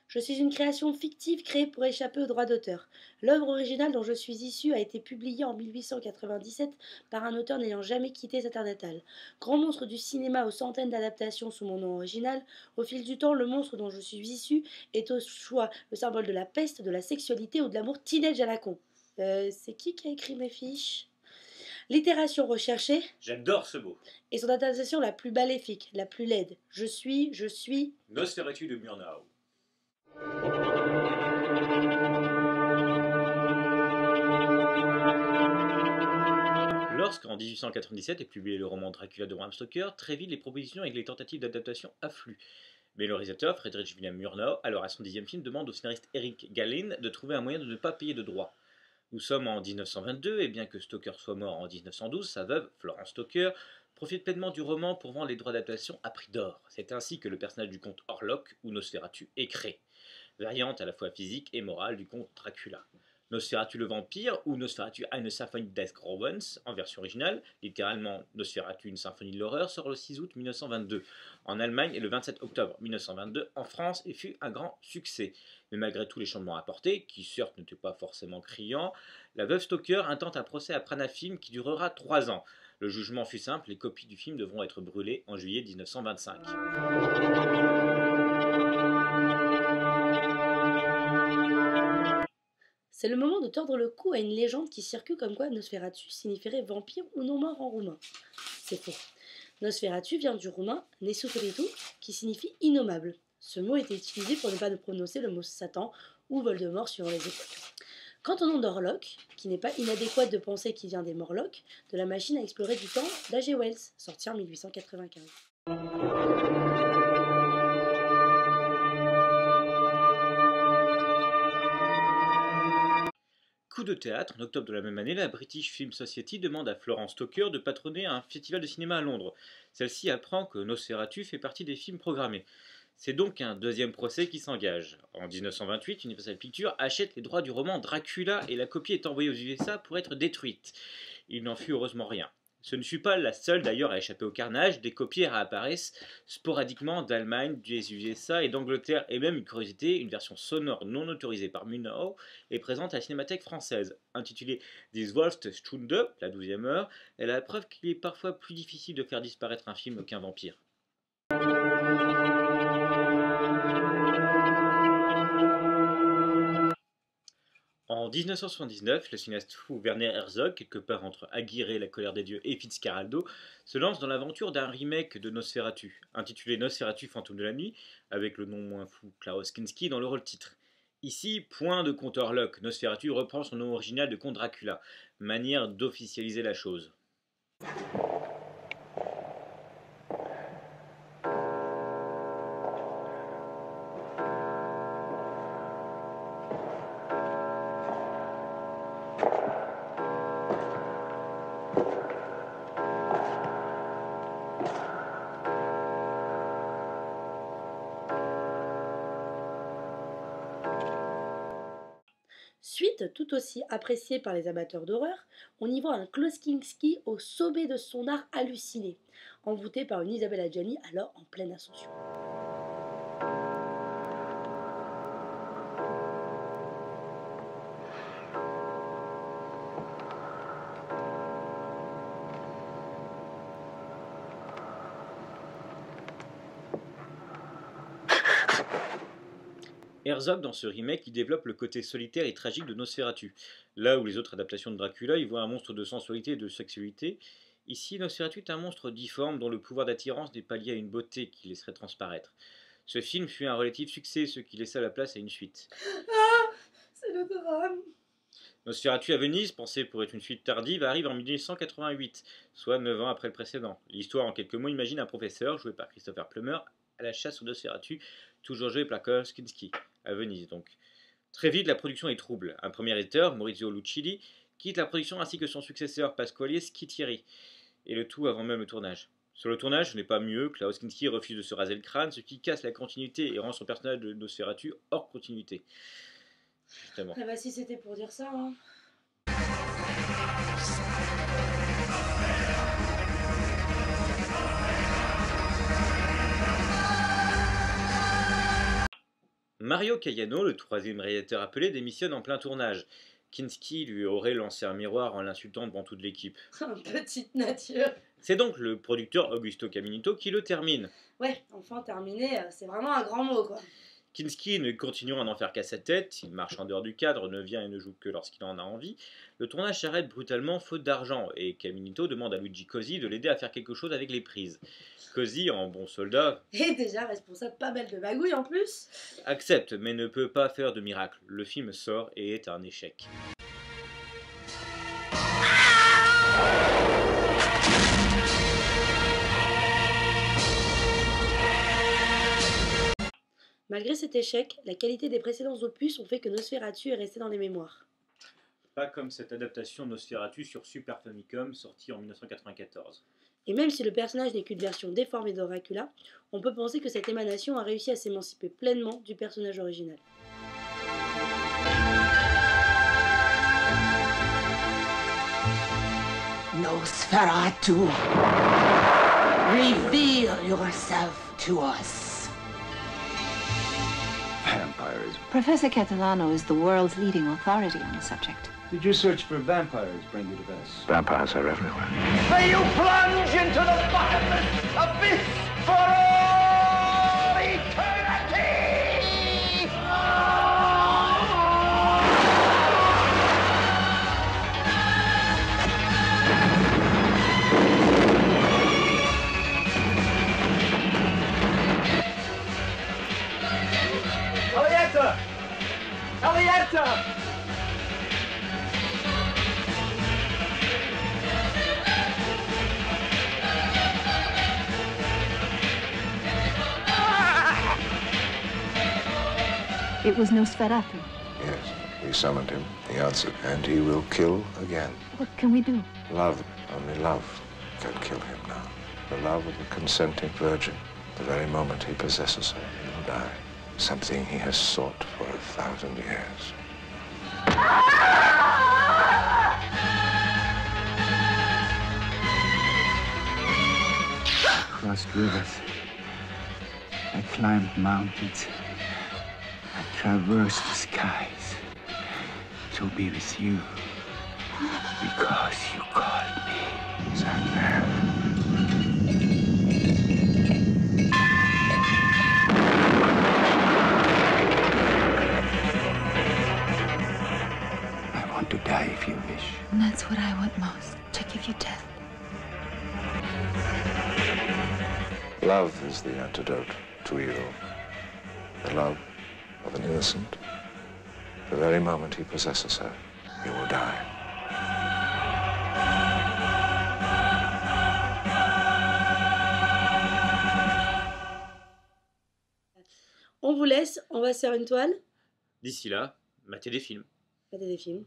Je suis une création fictive créée pour échapper aux droits d'auteur. L'œuvre originale dont je suis issue a été publiée en 1897 par un auteur n'ayant jamais quitté sa terre natale. Grand monstre du cinéma aux centaines d'adaptations sous mon nom original, au fil du temps, le monstre dont je suis issue est au choix le symbole de la peste, de la sexualité ou de l'amour teenage à la con. C'est qui a écrit mes fiches? L'itération recherchée J'adore ce mot. et son adaptation la plus maléfique, la plus laide. Je suis... Nosferatu de Murnau. Lorsqu'en 1897 est publié le roman Dracula de Bram Stoker, très vite les propositions et les tentatives d'adaptation affluent. Mais le réalisateur, Friedrich Wilhelm Murnau, alors à son 10e film, demande au scénariste Eric Galen de trouver un moyen de ne pas payer de droits. Nous sommes en 1922 et bien que Stoker soit mort en 1912, sa veuve, Florence Stoker, profite pleinement du roman pour vendre les droits d'adaptation à prix d'or. C'est ainsi que le personnage du comte Orlok, ou Nosferatu, est créé. Variante à la fois physique et morale du comte Dracula. Nosferatu le vampire, ou Nosferatu eine Symphonie des Grauens, en version originale, littéralement Nosferatu une symphonie de l'horreur, sort le 6 août 1922 en Allemagne et le 27 octobre 1922 en France et fut un grand succès. Mais malgré tous les changements apportés, qui certes n'étaient pas forcément criants, la veuve Stoker intente un procès à Pranafilm qui durera 3 ans. Le jugement fut simple, les copies du film devront être brûlées en juillet 1925. C'est le moment de tordre le cou à une légende qui circule comme quoi Nosferatu signifierait vampire ou non mort en roumain. C'est faux. Nosferatu vient du roumain Nesuferitu, qui signifie innommable. Ce mot était utilisé pour ne pas prononcer le mot Satan ou Voldemort suivant les époques. Quant au nom d'Orlok, qui n'est pas inadéquat de penser qu'il vient des Morlocks, de la machine à explorer du temps d'H.G. Wells, sorti en 1895. Coup de théâtre, en octobre de la même année, la British Film Society demande à Florence Stoker de patronner un festival de cinéma à Londres. Celle-ci apprend que Nosferatu fait partie des films programmés. C'est donc un deuxième procès qui s'engage. En 1928, Universal Pictures achète les droits du roman Dracula et la copie est envoyée aux USA pour être détruite. Il n'en fut heureusement rien. Ce ne fut pas la seule d'ailleurs à échapper au carnage, des copies réapparaissent sporadiquement d'Allemagne, des USA et d'Angleterre, et même une curiosité, une version sonore non autorisée par Murnau est présente à la Cinémathèque française. Intitulée Die 12. Stunde, la 12e heure, elle a la preuve qu'il est parfois plus difficile de faire disparaître un film qu'un vampire. En 1979, le cinéaste fou Werner Herzog, quelque part entre Aguirre, La colère des dieux et Fitzcarraldo, se lance dans l'aventure d'un remake de Nosferatu, intitulé Nosferatu fantôme de la nuit, avec le non moins fou Klaus Kinski dans le rôle titre. Ici, point de comte Orlok, Nosferatu reprend son nom original de comte Dracula, manière d'officialiser la chose. Suite tout aussi appréciée par les amateurs d'horreur, on y voit un Klaus Kinski au sommet de son art halluciné, envoûté par une Isabelle Adjani alors en pleine ascension. Herzog, dans ce remake, il développe le côté solitaire et tragique de Nosferatu. Là où les autres adaptations de Dracula, il voit un monstre de sensualité et de sexualité, ici Nosferatu est un monstre difforme dont le pouvoir d'attirance n'est pas lié à une beauté qui laisserait transparaître. Ce film fut un relatif succès, ce qui laissa la place à une suite. Ah, c'est le drame. Nosferatu à Venise, pensé pour être une suite tardive, arrive en 1988, soit 9 ans après le précédent. L'histoire, en quelques mots, imagine un professeur, joué par Christopher Plummer, à la chasse au Nosferatu, toujours joué par Klaus Kinski, à Venise donc. Très vite, la production est trouble. Un premier éditeur, Maurizio Lucchini, quitte la production ainsi que son successeur, Pasquale Schittieri, et le tout avant même le tournage. Sur le tournage, ce n'est pas mieux, Klaus Kinski refuse de se raser le crâne, ce qui casse la continuité et rend son personnage de Nosferatu hors continuité. Justement. Ah bah si c'était pour dire ça, hein. Mario Caiano, le troisième réalisateur appelé, démissionne en plein tournage. Kinski lui aurait lancé un miroir en l'insultant devant toute l'équipe. Petite nature. C'est donc le producteur Augusto Caminito qui le termine. Ouais, enfin terminé, c'est vraiment un grand mot quoi. Kinski ne continuant à n'en faire qu'à sa tête, il marche en dehors du cadre, ne vient et ne joue que lorsqu'il en a envie, le tournage s'arrête brutalement faute d'argent et Caminito demande à Luigi Cosi de l'aider à faire quelque chose avec les prises. Cosi, en bon soldat, Et déjà responsable pas mal de magouilles en plus. accepte mais ne peut pas faire de miracle. Le film sort et est un échec. Malgré cet échec, la qualité des précédents opus ont fait que Nosferatu est resté dans les mémoires. Pas comme cette adaptation Nosferatu sur Super Famicom sortie en 1994. Et même si le personnage n'est qu'une version déformée de Dracula, on peut penser que cette émanation a réussi à s'émanciper pleinement du personnage original. Nosferatu, reveal yourself to us. Vampires. Professor Catalano is the world's leading authority on the subject. Did your search for vampires bring you to this? Vampires are everywhere. May you plunge into the bottomless abyss for all eternity! Elietta! Elietta! It was Nosferatu. Yes, we summoned him. He answered, and he will kill again. What can we do? Love, only love can kill him now. The love of a consenting virgin. The very moment he possesses her, he will die. Something he has sought for 1,000 years. I crossed rivers. I climbed mountains. I traversed the skies to be with you because you called me. Sandman. I want to die if you wish. And that's what I want most, to give you death. Love is the antidote to evil. The love of an innocent. The very moment he possesses her, he will die. On vous laisse, on va se faire une toile. D'ici là, matez des films. Regardez des films.